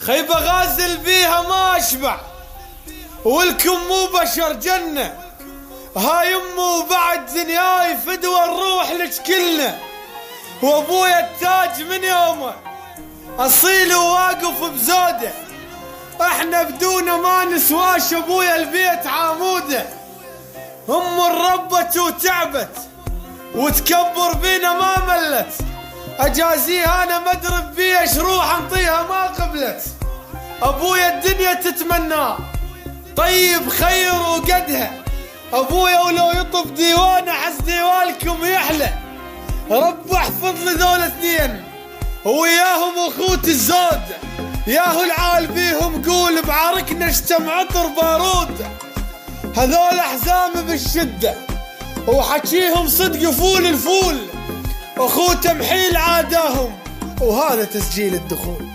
خيبة غازل بيها ما اشبع، والكم مو بشر جنة. هاي امه وبعد دنياي فدوى الروح لك كلنا. وابويا التاج من يومه اصيل وواقف بزوده، احنا بدونه ما نسواش، ابويا البيت عاموده. امه ربت وتعبت وتكبر بينا ما ملت، اجازيها انا مدرب بيه شروح انطيها ما قبلت. ابويا الدنيا تتمناه طيب خير وقدها، ابويا ولو يطب ديوان احس ديوانكم يحلى. رب احفظ لي ذول اثنين وياهم اخوت الزود، ياهو العال بيهم قول بعاركنا اشتم عطر بارود. هذول احزام بالشده وحكيهم صدق فول الفول، اخوته محيل عاداهم وهذا تسجيل الدخول.